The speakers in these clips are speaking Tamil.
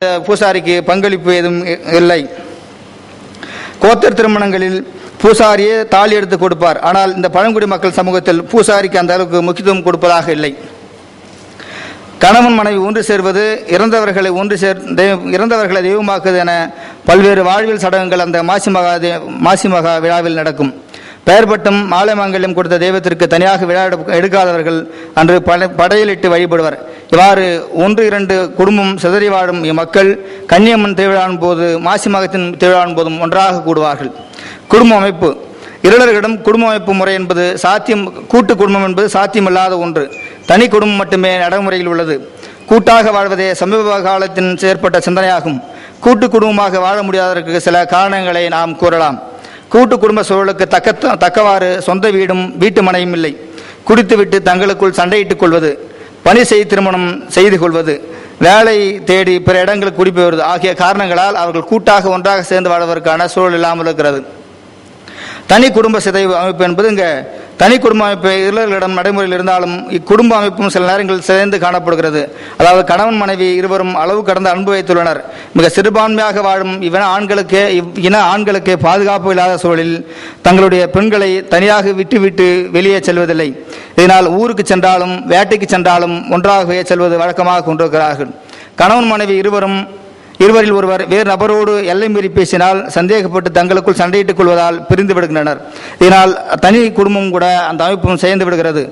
பூசாரிக்கு பங்களிப்பு எதுவும் இல்லை. கோத்தர் திருமணங்களில் பூசாரியே தாலி எடுத்து கொடுப்பார். ஆனால் இந்த பழங்குடி மக்கள் சமூகத்தில் பூசாரிக்கு அந்த அளவுக்கு முக்கியத்துவம் கொடுப்பதாக இல்லை. கணவன் மனைவி ஒன்று சேர்வது, இறந்தவர்களை தெய்வமாக்குவது என பல்வேறு வாழ்வியல் சடங்குகள் அந்த மாசி மகா விழாவில் நடக்கும். பெயர்பட்டும் மாலை மாங்கல்யம் கொடுத்த தெய்வத்திற்கு தனியாக விழா எடுக்காதவர்கள் அன்று படையலிட்டு வழிபடுவர். இவ்வாறு 1-2 குடும்பம் சிதறி வாழும் இம்மக்கள் கன்னியம்மன் திருவிழாவின் போது மாசி மகத்தின் திருவிழாவின் போதும் ஒன்றாக கூடுவார்கள். குடும்ப அமைப்பு. இருளர்களிடம் குடும்ப அமைப்பு முறை என்பது கூட்டு குடும்பம் என்பது சாத்தியமில்லாத ஒன்று. தனி குடும்பம் மட்டுமே நடைமுறையில் உள்ளது. கூட்டாக வாழ்வதே சமீப காலத்தின் ஏற்பட்ட சிந்தனையாகும். கூட்டு குடும்பமாக வாழ முடியாததற்கு சில காரணங்களை நாம் கூறலாம். கூட்டு குடும்ப சூழலுக்கு தக்கவாறு சொந்த வீடும் வீட்டு மனையும் இல்லை. குடித்துவிட்டு தங்களுக்குள் சண்டையிட்டுக் கொள்வது, பணி திருமணம் செய்து கொள்வது, வேலை தேடி பிற இடங்களுக்கு குடிபெயர்வது ஆகிய காரணங்களால் அவர்கள் கூட்டாக ஒன்றாக சேர்ந்து வாழ்வதற்கான சூழல் இல்லாமல் இருக்கிறது. தனி குடும்ப சிதைவு அமைப்பு என்பது இங்கே தனி குடும்ப அமைப்பு இருளர்களிடம் நடைமுறையில் இருந்தாலும் இக்குடும்ப அமைப்பும் சில நேரங்களில் சிதைந்து காணப்படுகிறது. அதாவது கணவன் மனைவி இருவரும் அளவு கடந்த அன்பு வைத்துள்ளனர். மிக சிறுபான்மையாக வாழும் இன ஆண்களுக்கே பாதுகாப்பு இல்லாத சூழலில் தங்களுடைய பெண்களை தனியாக விட்டு வெளியே செல்வதில்லை. இதனால் ஊருக்கு சென்றாலும் வேட்டைக்கு சென்றாலும் ஒன்றாகவே செல்வது வழக்கமாக கொண்டிருக்கிறார்கள். கணவன் மனைவி இருவரில் ஒருவர் வேறு நபரோடு எல்லை மீறி பேசினால் சந்தேகப்பட்டு தங்களுக்குள் சண்டையிட்டுக் கொள்வதால் பிரிந்து விடுகின்றனர். இதனால் தனி குடும்பம் கூட அந்த அமைப்பும் சேர்ந்து விடுகிறது.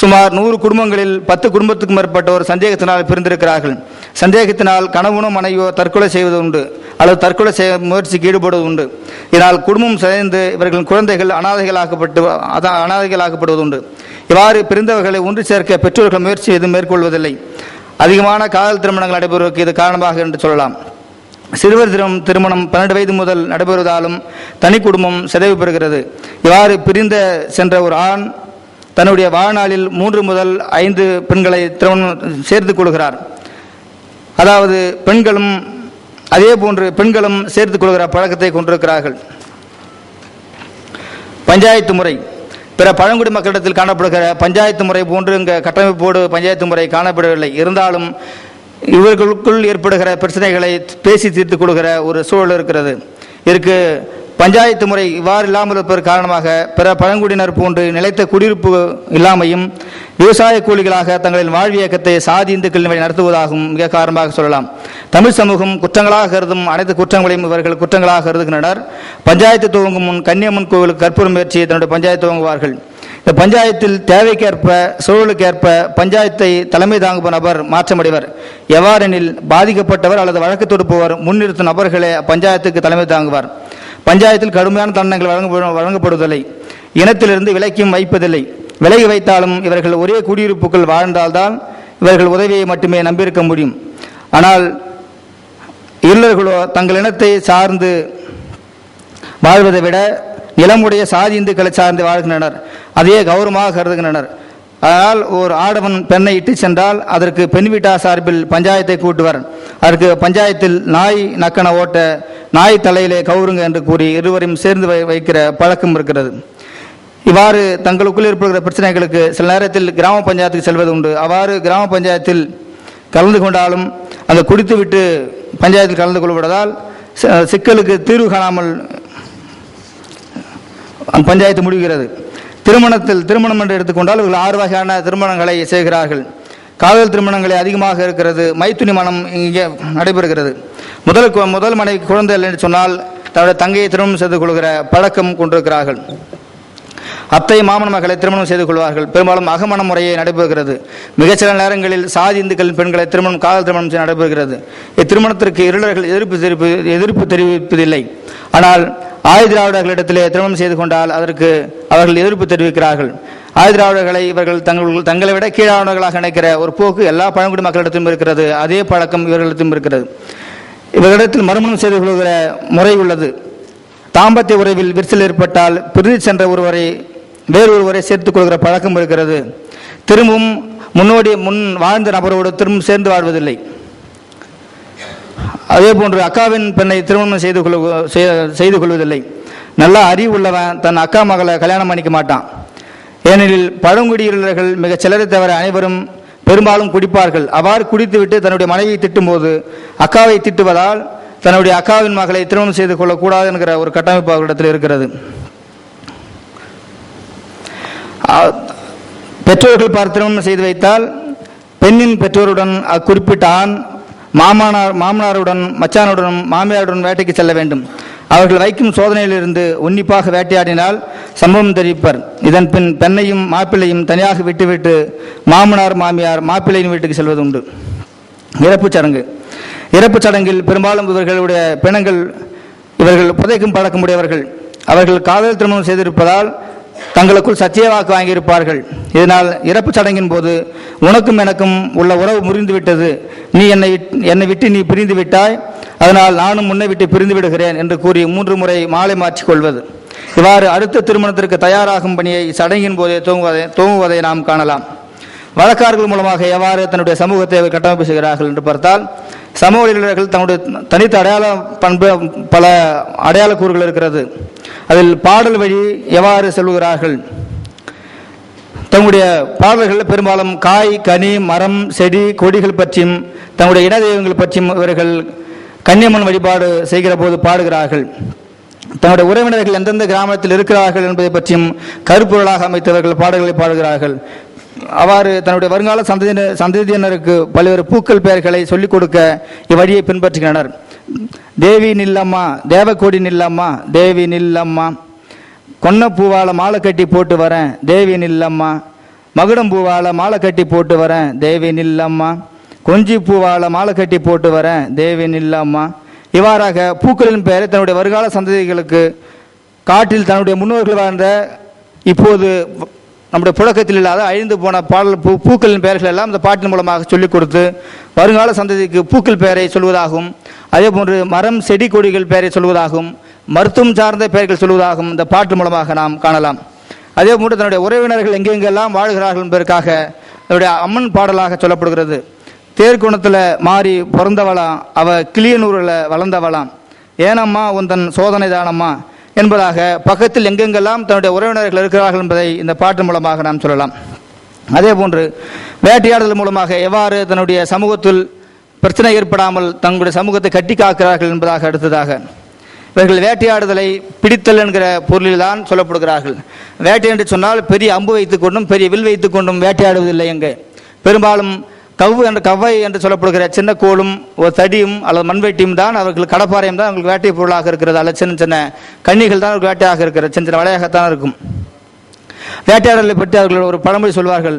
சுமார் 100 குடும்பங்களில் 10 குடும்பத்துக்கும் மேற்பட்டோர் சந்தேகத்தினால் பிரிந்திருக்கிறார்கள். சந்தேகத்தினால் கணவனோ மனைவியோ தற்கொலை செய்வது உண்டு அல்லது தற்கொலை முயற்சிக்கு ஈடுபடுவது உண்டு. இதனால் குடும்பம் சேர்ந்து இவர்களின் குழந்தைகள் அனாதைகளாக்கப்படுவது உண்டு. இவ்வாறு பிரிந்தவர்களை ஒன்று சேர்க்க பெற்றோர்கள் முயற்சி எதுவும் மேற்கொள்வதில்லை. அதிகமான காதல் திருமணங்கள் நடைபெறுவதற்கு இது காரணமாக என்று சொல்லலாம். சிறுவர் திருமணம் 12 வயது முதல் நடைபெறுவதாலும் தனி குடும்பம் சிதைவு பெறுகிறது. இவ்வாறு பிரிந்த சென்ற ஒரு ஆண் தன்னுடைய வாழ்நாளில் 3 முதல் 5 பெண்களை திருமணம் சேர்த்துக் கொள்கிறார். அதாவது பெண்களும் சேர்த்துக் கொள்கிற பழக்கத்தை கொண்டிருக்கிறார்கள். பஞ்சாயத்து முறை. பிற பழங்குடி மக்களிடத்தில் காணப்படுகிற பஞ்சாயத்து முறை போன்று இங்கு கட்டமைப்போடு பஞ்சாயத்து முறை காணப்படவில்லை. இருந்தாலும் இவர்களுக்குள் ஏற்படுகிற பிரச்சனைகளை பேசி தீர்த்து கொடுக்கிற ஒரு சூழல் இருக்கிறது. இதற்கு பஞ்சாயத்து முறை இவ்வாறு இல்லாமல் இருப்பதற்கு காரணமாக பிற பழங்குடியினர் போன்று நிலைத்த குடியிருப்பு இல்லாமையும் விவசாய கூலிகளாக தங்களின் வாழ்வு இயக்கத்தை சாதி இந்துக்களின் வழி நடத்துவதாகவும் மிக காரணமாக சொல்லலாம். தமிழ் சமூகம் குற்றங்களாக கருதும் அனைத்து குற்றங்களையும் இவர்கள் குற்றங்களாக கருதுகின்றனர். பஞ்சாயத்து துவங்கும் முன் கன்னியம்மன் கோவிலுக்கு கற்பூர முயற்சி தன்னுடைய பஞ்சாயத்து துவங்குவார்கள். இந்த பஞ்சாயத்தில் தேவைக்கேற்ப சூழலுக்கேற்ப பஞ்சாயத்தை தலைமை தாங்கும் நபர் மாற்றமடைவர். எவ்வாறெனில் பாதிக்கப்பட்டவர் அல்லது வழக்கு தொடுப்பவர் முன்னிறுத்தும் நபர்களே பஞ்சாயத்துக்கு தலைமை தாங்குவார். பஞ்சாயத்தில் கடுமையான தண்டனைகள் வழங்கப்படுவதில்லை. இனத்திலிருந்து விலக்கியும் வைப்பதில்லை. விலகி வைத்தாலும் இவர்கள் ஒரே குடியிருப்புக்குள் வாழ்ந்தால்தான் இவர்கள் உதவியை மட்டுமே நம்பியிருக்க முடியும். ஆனால் இருளர்களோ தங்கள் இனத்தை சார்ந்து வாழ்வதை விட நிலமுடைய சாதி இந்துக்களை சார்ந்து வாழ்கின்றனர். அதையே கௌரவமாக கருதுகின்றனர். அதனால் ஒரு ஆடவன் பெண்ணை இட்டு சென்றால் அதற்கு பெண் வீட்டார் சார்பில் பஞ்சாயத்தை கூட்டுவர். அதற்கு பஞ்சாயத்தில் நாய் நக்கன ஓட்ட நாய் தலையிலே கவுருங்க என்று கூறி இருவரையும் சேர்ந்து வைக்கிற பழக்கம் இருக்கிறது. இவ்வாறு தங்களுக்குள் ஏற்படுகிற பிரச்சனைகளுக்கு சில நேரத்தில் கிராம பஞ்சாயத்துக்கு செல்வது உண்டு. அவ்வாறு கிராம பஞ்சாயத்தில் கலந்து கொண்டாலும் அந்த குடித்துவிட்டு பஞ்சாயத்தில் கலந்து கொள்வதால் சிக்கலுக்கு தீர்வு காணாமல் பஞ்சாயத்து முடிகிறது. திருமணம் என்று எடுத்துக்கொண்டால் இவர்கள் 6 வகையான திருமணங்களை செய்கிறார்கள். காதல் திருமணங்களே அதிகமாக இருக்கிறது. மைத்துனி மனம் இங்கே நடைபெறுகிறது. முதல் மனைவி குழந்தை என்று சொன்னால் தன்னுடைய தங்கையை திருமணம் செய்து கொள்கிற பழக்கம் கொண்டிருக்கிறார்கள். அத்தை மாமன் மகளை திருமணம் செய்து கொள்வார்கள். பெரும்பாலும் அகமண முறையை நடைபெறுகிறது. மிகச்சில நேரங்களில் சாதி இந்துக்களின் பெண்களை காதல் திருமணம் செய்ய நடைபெறுகிறது. இத்திருமணத்திற்கு இருளர்கள் எதிர்ப்பு தெரிவிப்பதில்லை. ஆனால் ஆயுதிராவிடர்களிடத்திலே திருமணம் செய்து கொண்டால் அதற்கு அவர்கள் எதிர்ப்பு தெரிவிக்கிறார்கள். ஆயுதிராவிடர்களை இவர்கள் தங்களை விட கீழானவர்களாக நினைக்கிற ஒரு போக்கு எல்லா பழங்குடி மக்களிடத்திலும் இருக்கிறது. அதே பழக்கம் இவர்களிடத்திலும் இருக்கிறது. இவர்களிடத்தில் மறுமணம் செய்து கொள்கிற முறை உள்ளது. தாம்பத்திய உறவில் விரிசல் ஏற்பட்டால் பிரிந்து சென்ற வேறொருவரை சேர்த்துக் கொள்கிற பழக்கம் இருக்கிறது. திரும்பவும் முன் வாழ்ந்த நபரோடு திரும்ப சேர்ந்து வாழ்வதில்லை. அதே போன்று அக்காவின் பெண்ணை திருமணம் செய்து கொள்வதில்லை. நல்ல அறிவு உள்ளவன் தன் அக்கா மகளை கல்யாணம் பண்ணிக்க மாட்டான். ஏனெனில் பழங்குடியினர்கள் மிக சிலரை தவிர அனைவரும் பெரும்பாலும் குடிப்பார்கள். அவ்வாறு குடித்துவிட்டு தன்னுடைய மனைவியை திட்டும்போது அக்காவை திட்டுவதால் தன்னுடைய அக்காவின் மகளை திருமணம் செய்து கொள்ளக்கூடாது என்கிற ஒரு கட்டமைப்பு அவர்களிடத்தில் இருக்கிறது. பெற்றோர்கள் பார்த்து திருமணம் செய்து வைத்தால் பெண்ணின் பெற்றோருடன் அக்குறிப்பிட்ட ஆண் மாமனாருடன் மச்சானுடன் மாமியாருடன் வேட்டைக்கு செல்ல வேண்டும். அவர்கள் வைக்கும் சோதனையிலிருந்து உன்னிப்பாக வேட்டையாடினால் சம்பவம் தெரிவிப்பர். இதன் பின் பெண்ணையும் மாப்பிள்ளையும் தனியாக விட்டுவிட்டு மாமனார் மாமியார் மாப்பிள்ளையின் வீட்டுக்கு செல்வது உண்டு. இறப்புச் சடங்கு. இறப்புச் சடங்கில் பெரும்பாலும் இவர்களுடைய பிணங்கள் இவர்கள் புதைக்கும் பழக்கமுடையவர்கள். அவர்கள் காதல் திருமணம் செய்திருப்பதால் தங்களுக்குள் சத்திய வாக்கு வாங்கியிருப்பார்கள். இதனால் இறப்பு சடங்கின் போது உனக்கும் எனக்கும் உள்ள உறவு முறிந்துவிட்டது, நீ என்னை விட்டு நீ பிரிந்து விட்டாய், அதனால் நானும் முன்னை விட்டு பிரிந்து விடுகிறேன் என்று கூறி 3 முறை மாலை மாற்றிக் கொள்வது. இவ்வாறு அடுத்த திருமணத்திற்கு தயாராகும் பணியை சடங்கின் போதே துவங்குவதை நாம் காணலாம். வழக்கார்கள் மூலமாக எவ்வாறு தன்னுடைய சமூகத்தை கட்டமைப்பு செய்கிறார்கள் என்று பார்த்தால், சமூக இளைஞர்கள் தன்னுடைய தனித்த அடையாள பண்பு பல அடையாள கூறுகள் இருக்கிறது. அதில் பாடல் வழி எவ்வாறு செல்கிறார்கள். தங்களுடைய பாடல்களில் பெரும்பாலும் காய் கனி மரம் செடி கொடிகள் பற்றியும் தங்களுடைய இன தெய்வங்கள் பற்றியும் இவர்கள் கன்னியம்மன் வழிபாடு செய்கிற போது பாடுகிறார்கள். தங்களுடைய உறவினர்கள் எந்தெந்த கிராமத்தில் இருக்கிறார்கள் என்பதை பற்றியும் கருப்பொருளாக அமைத்தவர்கள் பாடல்களை பாடுகிறார்கள். அவ்வாறு தன்னுடைய வருங்கால சந்ததியினருக்கு பல்வேறு பூக்கள் பெயர்களை சொல்லிக் கொடுக்க இவ்வழியை பின்பற்றுகின்றனர். தேவி நில்லம்மா, தேவக்கோடி நில்லம்மா, தேவி நில்லம்மா, கொன்ன பூவால மாலை கட்டி போட்டு வரேன், தேவி நில்லம்மா, மகுடம் பூவால மாலை கட்டி போட்டு வரேன், தேவி நில்லம்மா, கொஞ்சி பூவால மாலை கட்டி போட்டு வரேன், தேவி நில்லம்மா. இவ்வாறாக பூக்களின் பெயரை தன்னுடைய வருங்கால சந்ததிகளுக்கு காட்டில் தன்னுடைய முன்னோர்கள் வாழ்ந்த இப்போது நம்முடைய புழக்கத்தில் இல்லாத அழிந்து போன பாடல் பூக்களின் பெயர்கள் எல்லாம் இந்த பாட்டின் மூலமாக சொல்லிக் கொடுத்து வருங்கால சந்ததிக்கு பூக்கள் பெயரை சொல்வதாகவும், அதே போன்று மரம் செடி கொடிகள் பெயரை சொல்வதாகவும், மருத்துவம் சார்ந்த பெயர்கள் சொல்வதாகவும் இந்த பாட்டு மூலமாக நாம் காணலாம். அதே போன்று தன்னுடைய உறவினர்கள் எங்கெங்கெல்லாம் வாழ்கிறார்கள் என்பதற்காக தன்னுடைய அம்மன் பாடலாக சொல்லப்படுகிறது. தேர்குணத்தில் மாறி பிறந்தவளாம், அவ கிளியனூரில் வளர்ந்தவளாம், ஏனம்மா உந்தன் சோதனை தானம்மா என்பதாக பக்கத்தில் எங்கெங்கெல்லாம் தன்னுடைய உறவினர்கள் இருக்கிறார்கள் என்பதை இந்த பாட்டு மூலமாக நாம் சொல்லலாம். அதே போன்று வேட்டையாடுதல் மூலமாக எவ்வாறு தன்னுடைய சமூகத்தில் பிரச்சனை ஏற்படாமல் தங்களுடைய சமூகத்தை கட்டி காக்கிறார்கள் என்பதாக அடுத்ததாக இவர்கள் வேட்டையாடுதலை பிடித்தல் என்கிற பொருளில்தான் சொல்லப்படுகிறார்கள். வேட்டை என்று சொன்னால் பெரிய அம்பு வைத்துக் கொண்டும் பெரிய வில் வைத்துக் கொண்டும் வேட்டையாடுவதில்லை. எங்கே பெரும்பாலும் கவ்வை என்று சொல்லப்படுகிற சின்ன கோலும் ஒரு தடியும் அல்லது மண்வெட்டியும் தான் அவர்கள் கடப்பாறையும் தான் அவங்களுக்கு வேட்டை பொருளாக இருக்கிறது. அல்லது சின்ன சின்ன கன்னிகள் தான் அவர்கள் வேட்டையாக இருக்கிறது, சின்ன சின்ன வலையாகத்தான் இருக்கும். வேட்டையாடலை பற்றி அவர்கள் ஒரு பழமொழி சொல்வார்கள்,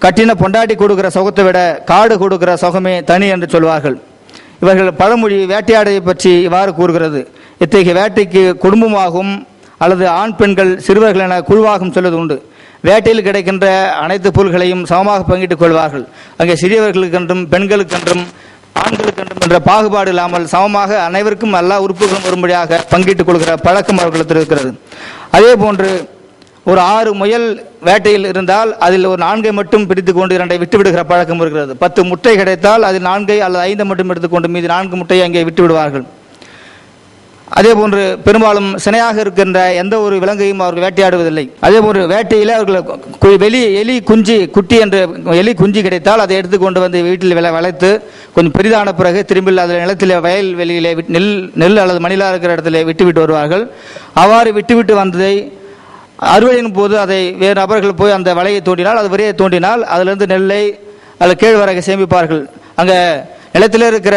கட்டின பொண்டாட்டி கொடுக்கிற சுகத்தை விட காடு கொடுக்கிற சுகமே தனி என்று சொல்வார்கள். இவர்கள் பழமொழி வேட்டையாடையை பற்றி இவ்வாறு கூறுகிறது. இத்தகைய வேட்டைக்கு குடும்பமாகவும் அல்லது ஆண் பெண்கள் சிறுவர்கள் என குழுவாகவும் சொல்வது உண்டு. வேட்டையில் கிடைக்கின்ற அனைத்து பொருள்களையும் சமமாக பங்கிட்டுக் கொள்வார்கள். அங்கே சிறியவர்களுக்கென்றும் பெண்களுக்கென்றும் ஆண்களுக்கென்றும் என்ற பாகுபாடு இல்லாமல் சமமாக அனைவருக்கும் எல்லா உறுப்புகளும் வரும்படியாக பங்கிட்டுக் கொள்கிற பழக்கம் அவர்களிடத்தில் இருக்கிறது. அதே போன்று ஒரு 6 முயல் வேட்டையில் இருந்தால் அதில் ஒரு 4 மட்டும் பிடித்துக் கொண்டு 2 விட்டுவிடுகிற பழக்கம் இருக்கிறது. 10 முட்டை கிடைத்தால் அதில் 4 அல்லது 5 மட்டும் எடுத்துக்கொண்டு மீது 4 முட்டையை அங்கே விட்டு விடுவார்கள். அதே போன்று பெரும்பாலும் சினையாக இருக்கின்ற எந்த ஒரு விலங்கையும் அவர்கள் வேட்டையாடுவதில்லை. அதே போன்று வேட்டையில் அவர்கள் எலி குஞ்சு குட்டி என்று எலி குஞ்சு கிடைத்தால் அதை எடுத்துக்கொண்டு வந்து வீட்டில் வளைத்து கொஞ்சம் பெரிதான பிறகு திரும்பி அதில் நிலத்தில் வயல் வெளியிலே நெல் அல்லது மணிலா இருக்கிற இடத்துல விட்டுவிட்டு வருவார்கள். அவ்வாறு விட்டுவிட்டு வந்ததை அறுவடையின் போது அதை வேறு நபர்கள் போய் அந்த வலையை தோண்டினால் அது விரையை தோண்டினால் அதிலிருந்து நெல்லை அல்லது கேழ்வரகை சேமிப்பார்கள். அங்கே நிலத்தில் இருக்கிற